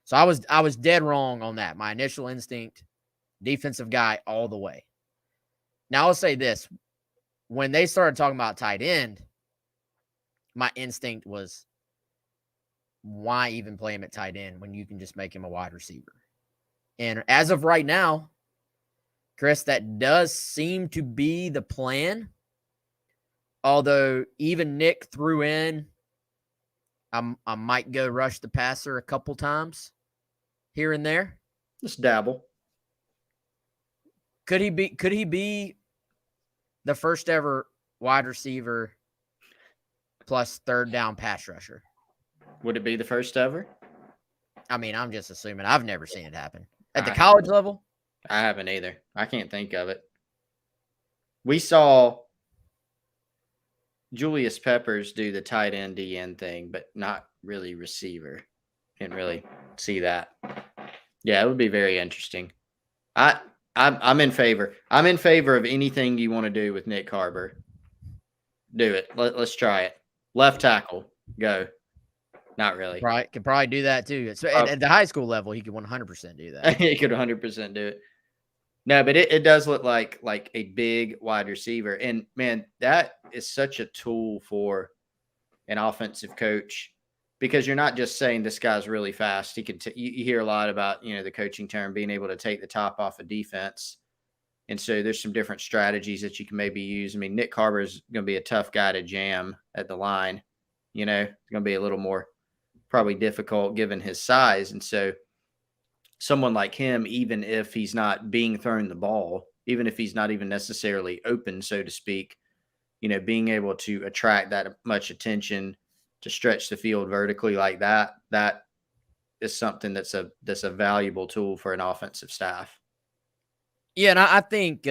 So I was dead wrong on that. My initial instinct, defensive guy all the way. Now I'll say this. When they started talking about tight end, my instinct was, why even play him at tight end when you can just make him a wide receiver? And as of right now, Chris, that does seem to be the plan. Although even Nick threw in, I might go rush the passer a couple times here and there. Just dabble. Could he be the first ever wide receiver plus third down pass rusher? Would it be the first ever? I mean, I'm just assuming. I've never seen it happen. At the college level? I haven't either. I can't think of it. We saw Julius Peppers do the tight end DN thing, but not really receiver. Didn't really see that. Yeah, it would be very interesting. I'm in favor. I'm in favor of anything you want to do with Nick Harbor. Do it. Let's try it. Left tackle, go. Not really. Right, could probably do that too. So at the high school level, he could 100% do that. He could 100% do it. No, but it does look like a big wide receiver. And, man, that is such a tool for an offensive coach because you're not just saying this guy's really fast. He can you hear a lot about, the coaching term being able to take the top off of defense. And so there's some different strategies that you can maybe use. I mean, Nick Harbor is going to be a tough guy to jam at the line. It's going to be a little more probably difficult given his size. And so someone like him, even if he's not being thrown the ball, even if he's not even necessarily open, so to speak, being able to attract that much attention to stretch the field vertically like that is something that's a valuable tool for an offensive staff. Yeah, and I think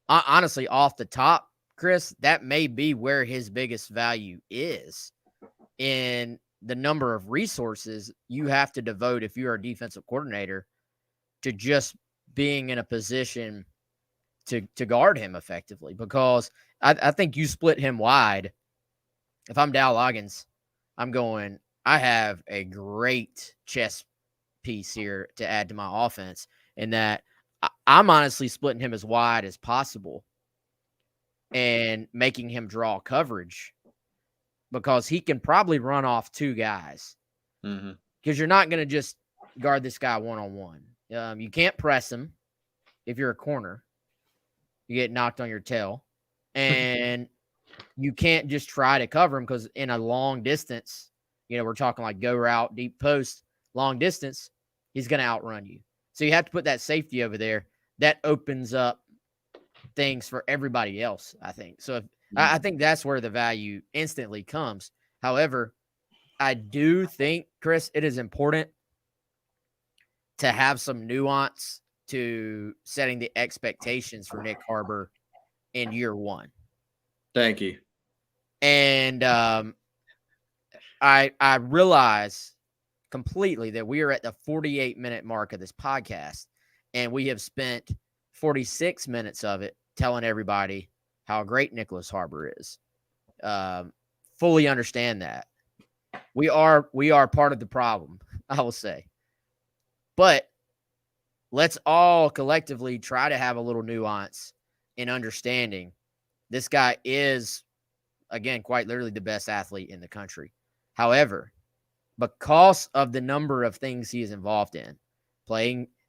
honestly, off the top, Chris, that may be where his biggest value is in the number of resources you have to devote if you're a defensive coordinator to just being in a position to guard him effectively. Because I think you split him wide. If I'm Dow Loggins, I have a great chess piece here to add to my offense, in that I'm honestly splitting him as wide as possible and making him draw coverage, because he can probably run off two guys. Because you're not going to just guard this guy one-on-one. You can't press him if you're a corner. You get knocked on your tail. And you can't just try to cover him, because in a long distance, we're talking like go route, deep post, long distance, he's going to outrun you. So you have to put that safety over there. That opens up things for everybody else, I think. So I think that's where the value instantly comes. However, I do think, Chris, it is important to have some nuance to setting the expectations for Nick Harbor in year one. Thank you. And I realize completely that we are at the 48-minute mark of this podcast, and we have spent 46 minutes of it telling everybody how great Nyckoles Harbor is. Fully understand that. We are part of the problem, I will say. But let's all collectively try to have a little nuance in understanding this guy is, again, quite literally the best athlete in the country. However, because of the number of things he is involved in,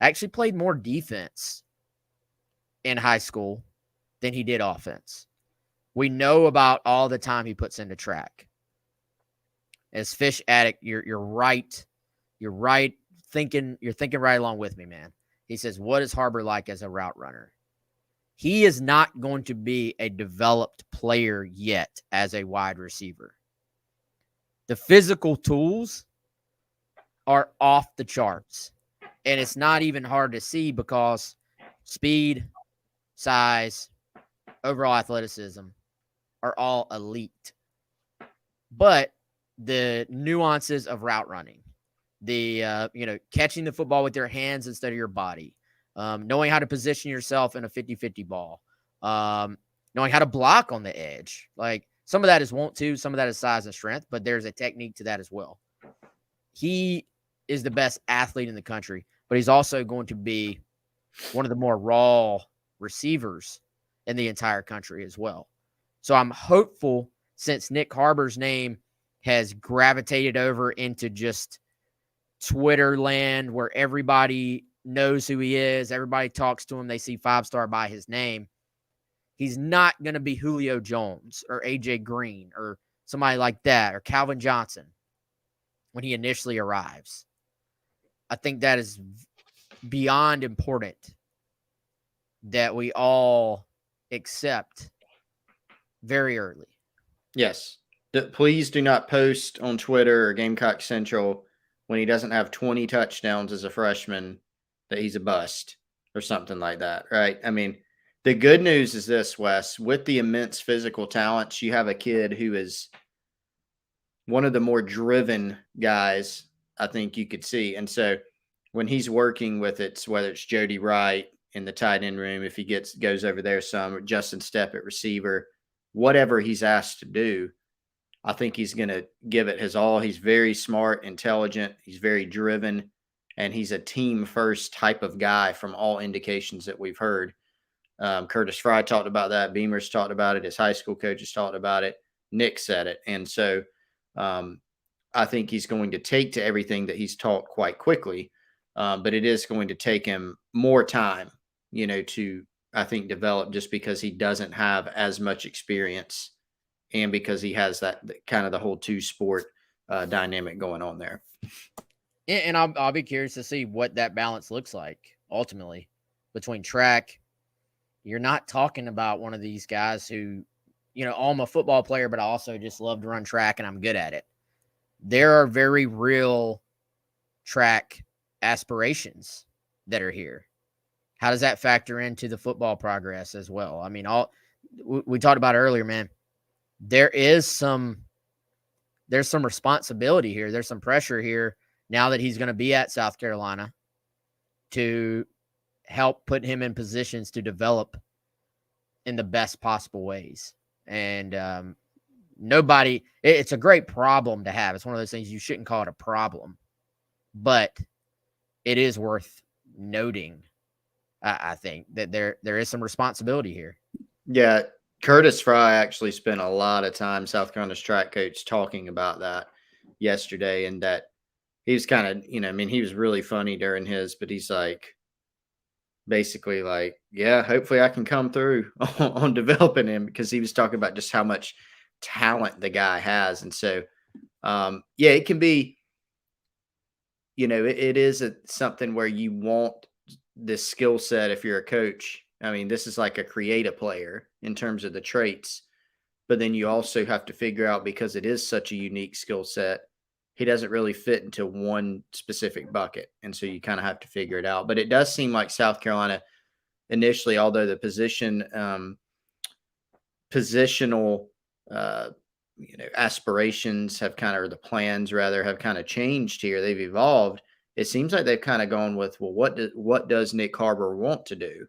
actually played more defense in high school than he did offense. We know about all the time he puts into track. As Fish Addict, you're right. You're right. You're thinking right along with me, man. He says, what is Harbor like as a route runner? He is not going to be a developed player yet as a wide receiver. The physical tools are off the charts. And it's not even hard to see, because speed, size, overall athleticism are all elite. But the nuances of route running, the catching the football with your hands instead of your body, knowing how to position yourself in a 50-50 ball, knowing how to block on the edge. Like, some of that is want to, some of that is size and strength, but there's a technique to that as well. He is the best athlete in the country, but he's also going to be one of the more raw receivers in the entire country as well. So I'm hopeful, since Nick Harbor's name has gravitated over into just Twitter land, where everybody knows who he is, everybody talks to him, they see 5-star by his name, he's not going to be Julio Jones or AJ Green or somebody like that, or Calvin Johnson when he initially arrives. I think that is beyond important that we all accept very early. Yes. Please do not post on Twitter or Gamecock Central when he doesn't have 20 touchdowns as a freshman that he's a bust or something like that, right? I mean, the good news is this, Wes, with the immense physical talents, you have a kid who is one of the more driven guys I think you could see. And so when he's working with it, whether it's Jody Wright in the tight end room, if he goes over there some, Justin Stepp at receiver, whatever he's asked to do, I think he's going to give it his all. He's very smart, intelligent. He's very driven, and he's a team first type of guy from all indications that we've heard. Curtis Fry talked about that. Beamer's talked about it. His high school coaches talked about it. Nick said it. And so I think he's going to take to everything that he's taught quite quickly. But it is going to take him more time, to, I think, develop, just because he doesn't have as much experience and because he has that kind of the whole two sport dynamic going on there. And I'll be curious to see what that balance looks like ultimately between track. You're not talking about one of these guys who, I'm a football player, but I also just love to run track and I'm good at it. There are very real track aspirations that are here. How does that factor into the football progress as well? I mean, we talked about earlier, man. There's some responsibility here. There's some pressure here now that he's going to be at South Carolina to help put him in positions to develop in the best possible ways. And it's a great problem to have. It's one of those things you shouldn't call it a problem, but it is worth noting, I think, that there is some responsibility here. Yeah. Curtis Fry actually spent a lot of time, South Carolina's track coach, talking about that yesterday, and that he was kind of, he was really funny during his, but he's like, basically like, yeah, hopefully I can come through on developing him, because he was talking about just how much talent the guy has. And so, it can be, it is something where you want this skill set if you're a coach. I mean, this is like a creative player in terms of the traits, but then you also have to figure out, because it is such a unique skill set, he doesn't really fit into one specific bucket. And so you kind of have to figure it out. But it does seem like South Carolina initially, although the positional, aspirations have kind of, or the plans rather, have kind of changed here. They've evolved. It seems like they've kind of gone with, well, what does Nick Harbor want to do?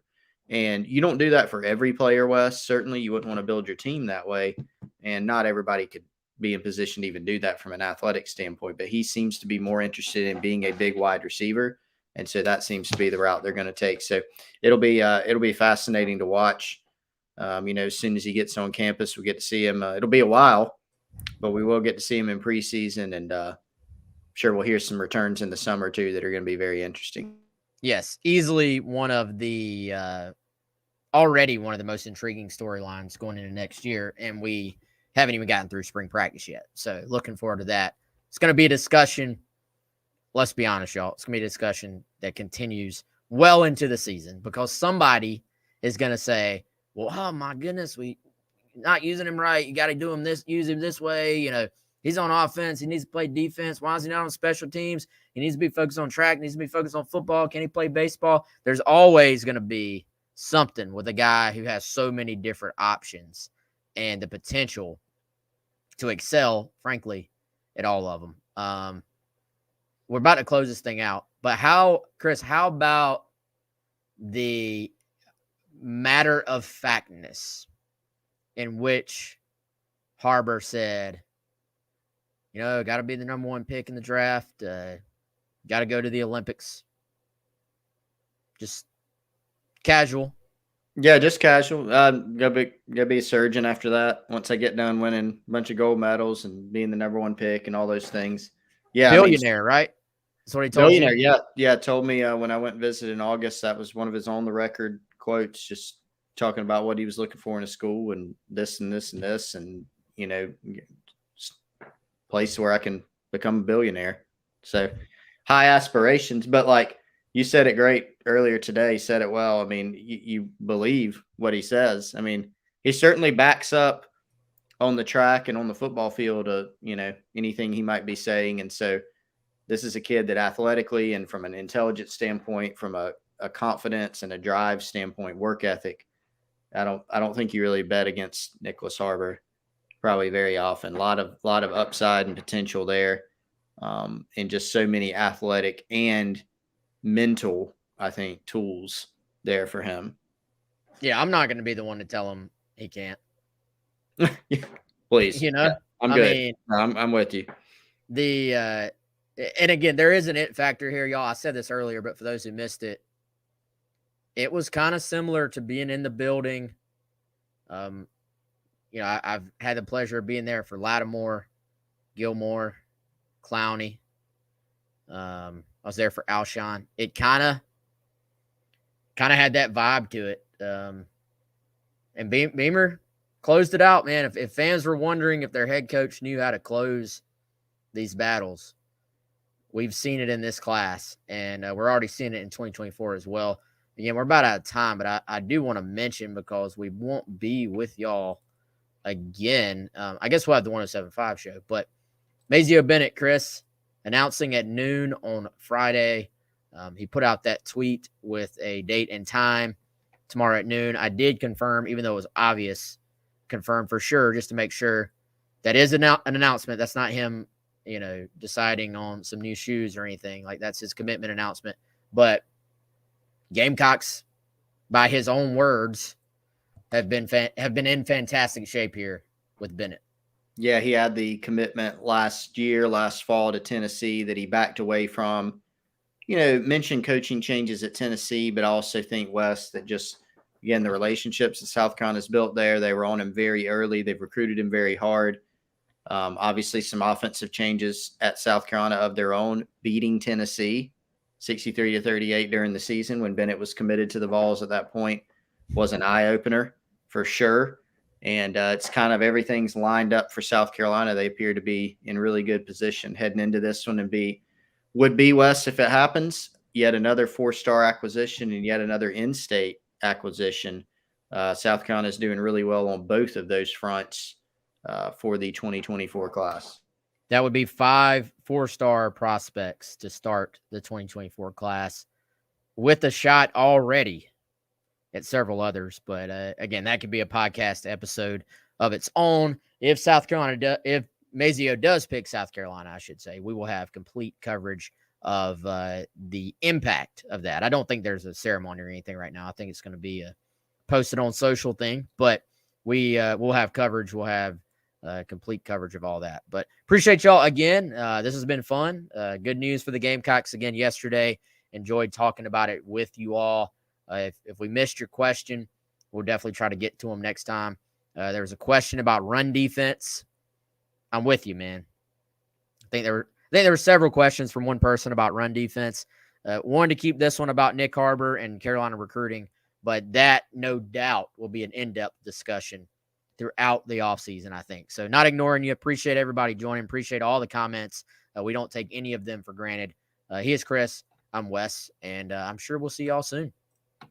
And you don't do that for every player, Wes. Certainly you wouldn't want to build your team that way. And not everybody could be in position to even do that from an athletic standpoint. But he seems to be more interested in being a big wide receiver. And so that seems to be the route they're going to take. So it'll be fascinating to watch. As soon as he gets on campus, we get to see him. It'll be a while, but we will get to see him in preseason. And sure, we'll hear some returns in the summer too that are going to be very interesting. Yes, easily one of the already one of the most intriguing storylines going into next year, and we haven't even gotten through spring practice yet. So looking forward to that. It's going to be a discussion. Let's be honest, y'all. It's going to be a discussion that continues well into the season, because somebody is going to say, well, oh my goodness, we not using him right. You got to do him this, use him this way. He's on offense. He needs to play defense. Why is he not on special teams? He needs to be focused on track. He needs to be focused on football. Can he play baseball? There's always going to be something with a guy who has so many different options and the potential to excel, frankly, at all of them. We're about to close this thing out, but Chris, how about the matter of factness in which Harbor said, got to be the number one pick in the draft. Got to go to the Olympics. Just casual. Yeah, just casual. Go be a surgeon after that. Once I get done winning a bunch of gold medals and being the number one pick and all those things. Yeah, billionaire, right? That's what he told billionaire. you. Yeah. Told me when I went and visited in August, that was one of his on the record quotes, just talking about what he was looking for in a school and this and this and this, and place where I can become a billionaire. So high aspirations, but like You said it great earlier today. Said it well. I mean, you believe what he says. I mean, he certainly backs up on the track and on the football field, anything he might be saying. And so this is a kid that athletically and from an intelligence standpoint, from a confidence and a drive standpoint, work ethic, I don't think you really bet against Nyckoles Harbor probably very often. A lot of upside and potential there, and just so many athletic and mental, I think, tools there for him. Yeah, I'm not going to be the one to tell him he can't. Please, You know, yeah, I'm I good. mean, I'm with you. And again, there is an it factor here, y'all. I said this earlier, but for those who missed it, it was kind of similar to being in the building. I've had the pleasure of being there for Lattimore, Gilmore, Clowney. I was there for Alshon. It kind of had that vibe to it. And Beamer closed it out, man. If fans were wondering if their head coach knew how to close these battles, we've seen it in this class, and we're already seeing it in 2024 as well. Again, we're about out of time, but I do want to mention, because we won't be with y'all again. I guess we'll have the 107.5 show, but Mazio Bennett, Chris, announcing at noon on Friday. He put out that tweet with a date and time tomorrow at noon. I did confirm, even though it was obvious, confirm for sure, just to make sure that is an announcement. That's not him, deciding on some new shoes or anything. Like, that's his commitment announcement. But Gamecocks, by his own words, have been in fantastic shape here with Bennett. Yeah, he had the commitment last fall to Tennessee that he backed away from. Mentioned coaching changes at Tennessee, but I also think, Wes, that just, again, the relationships that South Carolina's built there, they were on him very early. They've recruited him very hard. Obviously, some offensive changes at South Carolina of their own, beating Tennessee 63-38 during the season when Bennett was committed to the Vols at that point was an eye-opener for sure. And it's kind of everything's lined up for South Carolina. They appear to be in really good position heading into this one, and would be, Wes, if it happens, yet another 4-star acquisition and yet another in-state acquisition. South Carolina is doing really well on both of those fronts for the 2024 class. That would be 5 4-star prospects to start the 2024 class, with a shot already at several others. But again, that could be a podcast episode of its own. If if Mazio does pick South Carolina, I should say, we will have complete coverage of the impact of that. I don't think there's a ceremony or anything right now. I think it's going to be a posted on social thing, but we'll have coverage. We'll have complete coverage of all that. But appreciate y'all again. This has been fun. Good news for the Gamecocks again yesterday. Enjoyed talking about it with you all. If we missed your question, we'll definitely try to get to them next time. There was a question about run defense. I'm with you, man. I think there were several questions from one person about run defense. Wanted to keep this one about Nick Harbor and Carolina recruiting, but that no doubt will be an in-depth discussion throughout the offseason, I think. So not ignoring you. Appreciate everybody joining. Appreciate all the comments. We don't take any of them for granted. He is Chris. I'm Wes, and I'm sure we'll see y'all soon.